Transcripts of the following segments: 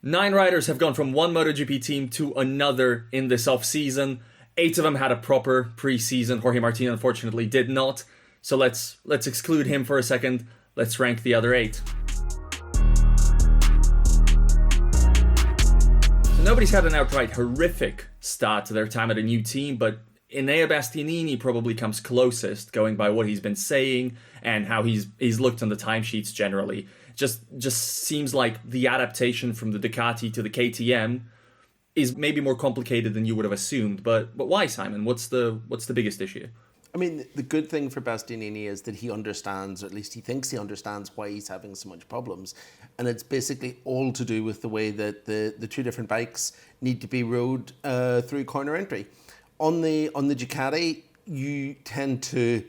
9 riders have gone from one MotoGP team to another in this off-season. 8 of them had a proper pre-season. Jorge Martin unfortunately did not. So let's exclude him for a second. Let's rank the other 8. So nobody's had an outright horrific start to their time at a new team, but Enea Bastianini probably comes closest, going by what he's been saying and how he's looked on the timesheets generally. Just seems like the adaptation from the Ducati to the KTM is maybe more complicated than you would have assumed. But why, Simon? What's the biggest issue? I mean, the good thing for Bastianini is that he understands, or at least he thinks he understands, why he's having so much problems. And it's basically all to do with the way that the 2 different bikes need to be rode through corner entry. On the Ducati, you tend to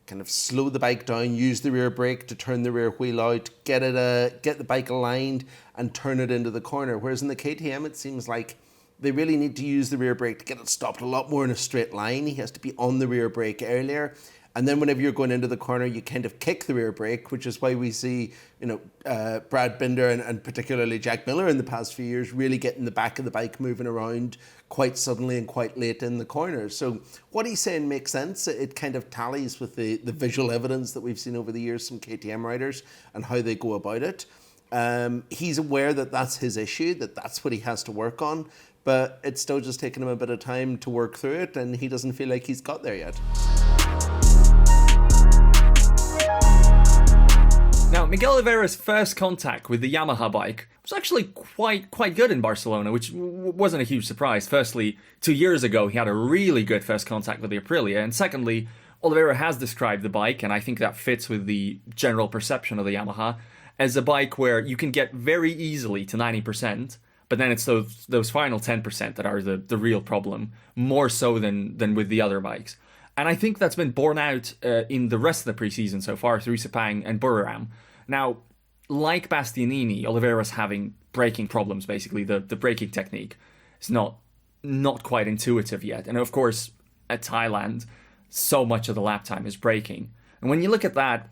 kind of slow the bike down, use the rear brake to turn the rear wheel out, get the bike aligned and turn it into the corner. Whereas in the KTM, it seems like they really need to use the rear brake to get it stopped a lot more in a straight line. He has to be on the rear brake earlier. And then whenever you're going into the corner, you kind of kick the rear brake, which is why we see, Brad Binder and particularly Jack Miller in the past few years really getting the back of the bike moving around quite suddenly and quite late in the corner. So what he's saying makes sense. It kind of tallies with the visual evidence that we've seen over the years from KTM riders and how they go about it. He's aware that that's his issue, that's what he has to work on, but it's still just taking him a bit of time to work through it, and he doesn't feel like he's got there yet. Now, Miguel Oliveira's first contact with the Yamaha bike was actually quite good in Barcelona, which wasn't a huge surprise. Firstly, 2 years ago, he had a really good first contact with the Aprilia. And secondly, Oliveira has described the bike, and I think that fits with the general perception of the Yamaha, as a bike where you can get very easily to 90%, but then it's those final 10% that are the real problem, more so than with the other bikes. And I think that's been borne out in the rest of the preseason so far through Sepang and Buriram. Now, like Bastianini, Oliveira's having braking problems, basically. The braking technique is not quite intuitive yet. And of course, at Thailand, so much of the lap time is braking. And when you look at that,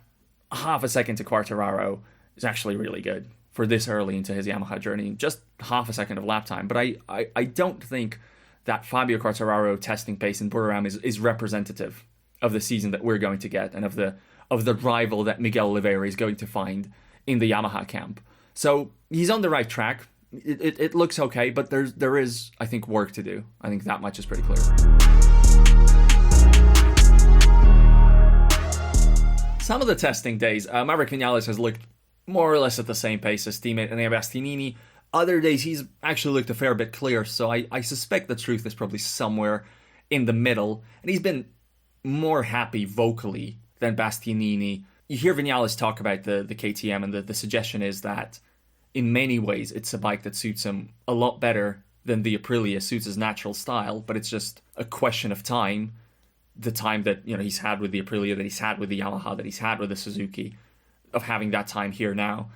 half a second to Quartararo is actually really good for this early into his Yamaha journey. Just half a second of lap time. But I don't think that Fabio Quartararo testing pace in Buriram is representative of the season that we're going to get and of the rival that Miguel Oliveira is going to find in the Yamaha camp. So he's on the right track. It looks okay, but there is, I think, work to do. I think that much is pretty clear. Some of the testing days, Maverick Vinales has looked more or less at the same pace as teammate Enea Bastianini. Other days, he's actually looked a fair bit clear, so I suspect the truth is probably somewhere in the middle. And he's been more happy vocally than Bastianini. You hear Vinales talk about the KTM, and the suggestion is that in many ways it's a bike that suits him a lot better than the Aprilia suits his natural style, but it's just a question of time. The time that he's had with the Aprilia, that he's had with the Yamaha, that he's had with the Suzuki, of having that time here now.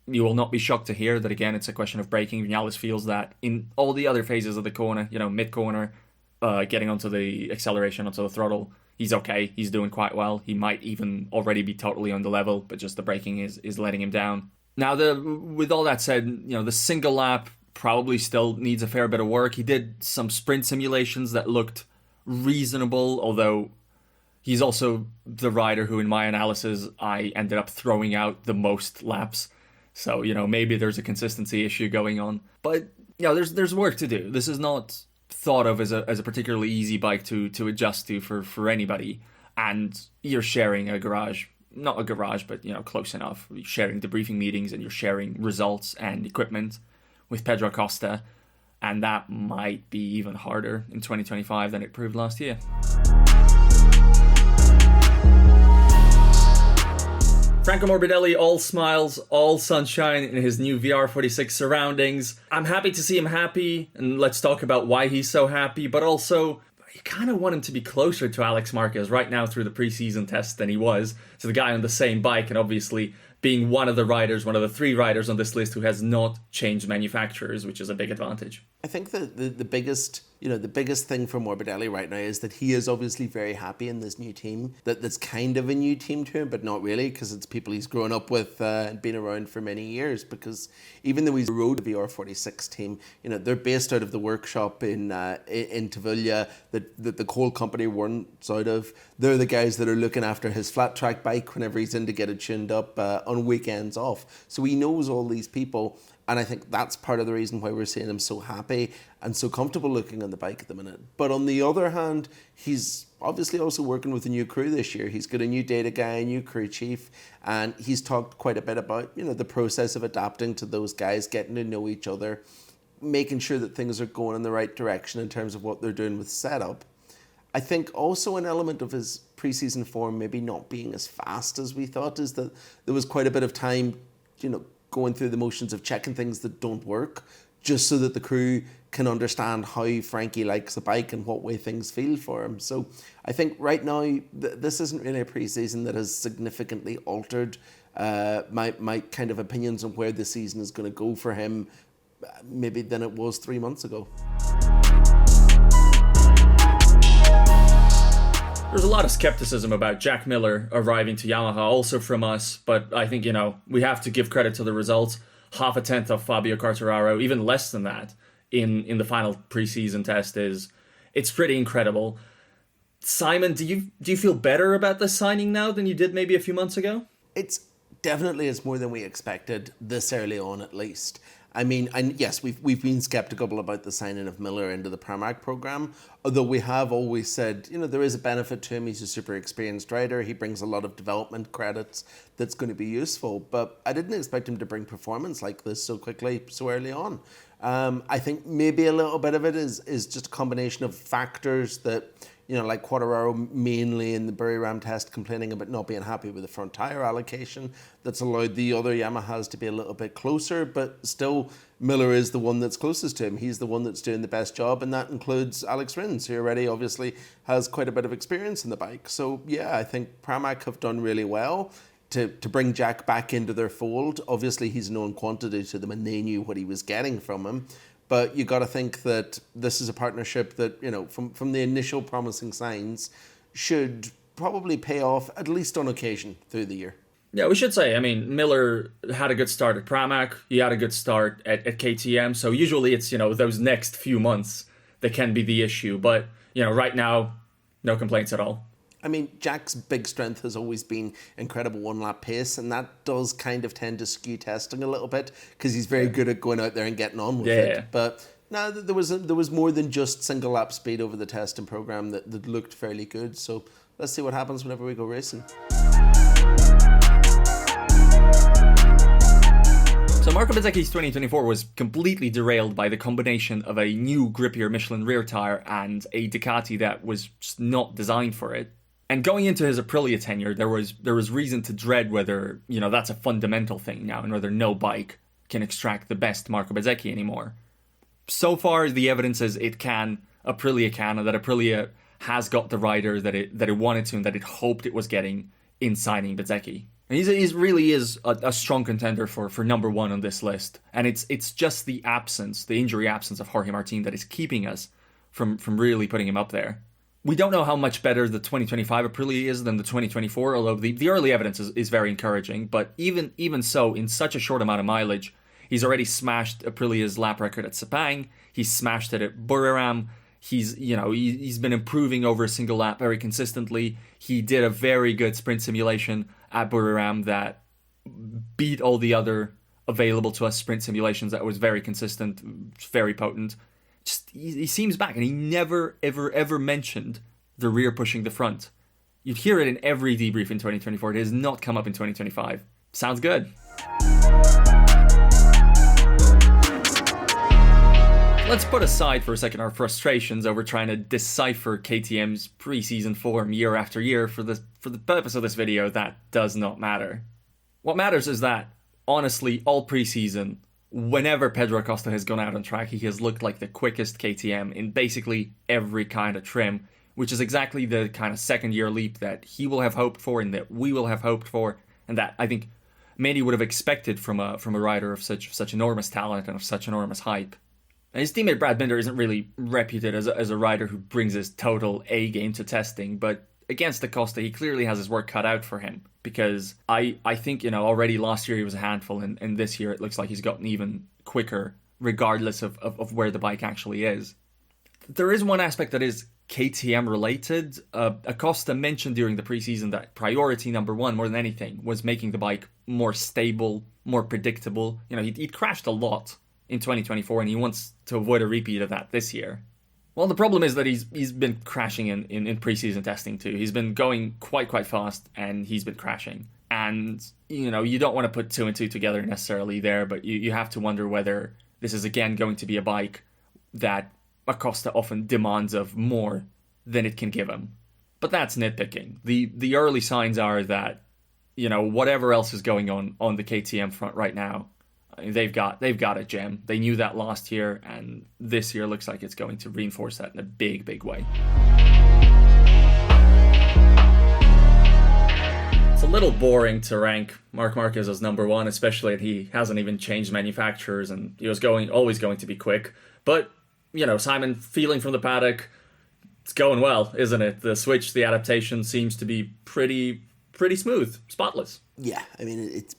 You will not be shocked to hear that, again, it's a question of braking. Vinales feels that in all the other phases of the corner, mid-corner, getting onto the acceleration, onto the throttle, he's okay. He's doing quite well. He might even already be totally on the level, but just the braking is letting him down. Now, with all that said, the single lap probably still needs a fair bit of work. He did some sprint simulations that looked reasonable, although he's also the rider who, in my analysis, I ended up throwing out the most laps. So, maybe there's a consistency issue going on. But, there's work to do. This is not thought of as a particularly easy bike to adjust to for anybody. And you're sharing a garage. Not a garage, but, close enough. You're sharing debriefing meetings and you're sharing results and equipment with Pedro Acosta. And that might be even harder in 2025 than it proved last year. Franco Morbidelli, all smiles, all sunshine in his new VR46 surroundings. I'm happy to see him happy, and let's talk about why he's so happy, but also, you kind of want him to be closer to Alex Marquez right now through the preseason test than he was. So the guy on the same bike, and obviously being one of the 3 riders on this list who has not changed manufacturers, which is a big advantage. I think the biggest the biggest thing for Morbidelli right now is that he is obviously very happy in this new team. That's kind of a new team to him, but not really, because it's people he's grown up with and been around for many years. Because even though he's rode the VR46 team, they're based out of the workshop in Tavilla that the coal company runs out of. They're the guys that are looking after his flat track bike whenever he's in to get it tuned up on weekends off. So he knows all these people. And I think that's part of the reason why we're seeing him so happy and so comfortable looking on the bike at the minute. But on the other hand, he's obviously also working with a new crew this year. He's got a new data guy, a new crew chief, and he's talked quite a bit about, the process of adapting to those guys, getting to know each other, making sure that things are going in the right direction in terms of what they're doing with setup. I think also an element of his preseason form maybe not being as fast as we thought is that there was quite a bit of time, going through the motions of checking things that don't work, just so that the crew can understand how Frankie likes the bike and what way things feel for him. So I think right now, this isn't really a pre-season that has significantly altered my kind of opinions on where the season is going to go for him, maybe than it was 3 months ago. There's a lot of skepticism about Jack Miller arriving to Yamaha, also from us, but I think, we have to give credit to the results. Half a tenth of Fabio Quartararo, even less than that, in the final preseason test it's pretty incredible. Simon, do you feel better about the signing now than you did maybe a few months ago? It's more than we expected, this early on at least. I mean, and yes, we've been skeptical about the signing of Miller into the Pramac program, although we have always said, there is a benefit to him. He's a super experienced rider. He brings a lot of development credits that's going to be useful. But I didn't expect him to bring performance like this so quickly, so early on. I think maybe a little bit of it is just a combination of factors that, like Quartararo mainly in the Buriram test complaining about not being happy with the front tyre allocation. That's allowed the other Yamahas to be a little bit closer, but still Miller is the one that's closest to him. He's the one that's doing the best job, and that includes Alex Rins, who already obviously has quite a bit of experience in the bike. So yeah, I think Pramac have done really well to bring Jack back into their fold. Obviously he's a known quantity to them and they knew what he was getting from him. But you got to think that this is a partnership that, from the initial promising signs, should probably pay off at least on occasion through the year. Yeah, we should say, Miller had a good start at Pramac. He had a good start at KTM. So usually it's, those next few months that can be the issue. But, right now, no complaints at all. Jack's big strength has always been incredible one-lap pace, and that does kind of tend to skew testing a little bit because he's very good at going out there and getting on with it. But no, there was more than just single-lap speed over the testing program that looked fairly good. So let's see what happens whenever we go racing. So Marco Bezzecchi's 2024 was completely derailed by the combination of a new grippier Michelin rear tyre and a Ducati that was just not designed for it. And going into his Aprilia tenure, there was reason to dread whether, that's a fundamental thing now and whether no bike can extract the best Marco Bezzecchi anymore. So far, the evidence is it can, Aprilia can, and that Aprilia has got the rider that it wanted to and that it hoped it was getting in signing Bezzecchi. And he really is a strong contender for number one on this list. And it's just the injury absence of Jorge Martin that is keeping us from really putting him up there. We don't know how much better the 2025 Aprilia is than the 2024, although the early evidence is very encouraging. But even so, in such a short amount of mileage, he's already smashed Aprilia's lap record at Sepang. He's smashed it at Buriram. He's been improving over a single lap very consistently. He did a very good sprint simulation at Buriram that beat all the other available to us sprint simulations. That was very consistent, very potent. Just he seems back, and he never, ever mentioned the rear pushing the front. You'd hear it in every debrief in 2024. It has not come up in 2025. Sounds good. Let's put aside for a second our frustrations over trying to decipher KTM's preseason form year after year. For the purpose of this video, that does not matter. What matters is that, honestly, all preseason, whenever Pedro Acosta has gone out on track, he has looked like the quickest KTM in basically every kind of trim, which is exactly the kind of second-year leap that he will have hoped for and that we will have hoped for, and that I think many would have expected from a rider of such enormous talent and of such enormous hype. And his teammate Brad Binder isn't really reputed as a rider who brings his total A game to testing, but against Acosta, he clearly has his work cut out for him, because I think, already last year he was a handful, and this year it looks like he's gotten even quicker, regardless of where the bike actually is. There is one aspect that is KTM related. Acosta mentioned during the preseason that priority number one, more than anything, was making the bike more stable, more predictable. He'd crashed a lot in 2024, and he wants to avoid a repeat of that this year. Well, the problem is that he's been crashing in preseason testing too. He's been going quite fast, and he's been crashing. And, you don't want to put two and two together necessarily there, but you have to wonder whether this is again going to be a bike that Acosta often demands of more than it can give him. But that's nitpicking. The early signs are that, whatever else is going on the KTM front right now, they've got a gem. They knew that last year, and this year looks like it's going to reinforce that in a big way. It's a little boring to rank Marc Marquez as number one, especially that he hasn't even changed manufacturers, and he was always going to be quick. But, Simon, feeling from the paddock, it's going well, isn't it? The switch, the adaptation seems to be pretty smooth, spotless. Yeah, I mean, it's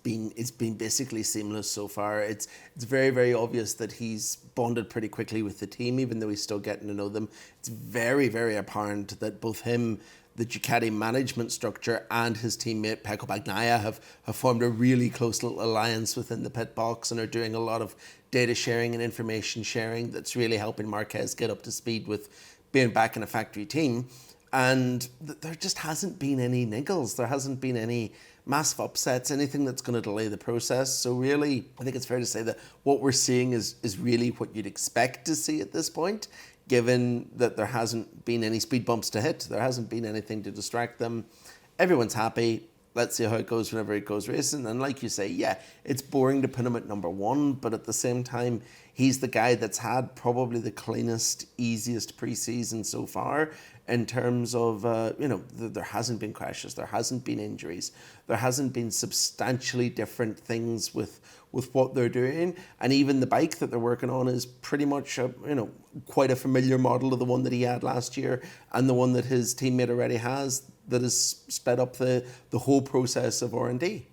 been basically seamless so far. It's very obvious that he's bonded pretty quickly with the team, even though he's still getting to know them. It's very apparent that both him, the Ducati management structure, and his teammate Pecco Bagnaia have formed a really close little alliance within the pit box and are doing a lot of data sharing and information sharing that's really helping Marquez get up to speed with being back in a factory team. And there just hasn't been any niggles. There hasn't been any massive upsets, anything that's going to delay the process. So really, I think it's fair to say that what we're seeing is really what you'd expect to see at this point, given that there hasn't been any speed bumps to hit. There hasn't been anything to distract them. Everyone's happy. Let's see how it goes whenever it goes racing. And like you say, yeah, it's boring to put him at number one, but at the same time, he's the guy that's had probably the cleanest, easiest preseason so far in terms of, there hasn't been crashes, there hasn't been injuries, there hasn't been substantially different things with what they're doing. And even the bike that they're working on is pretty much, quite a familiar model of the one that he had last year and the one that his teammate already has, that has sped up the whole process of R&D.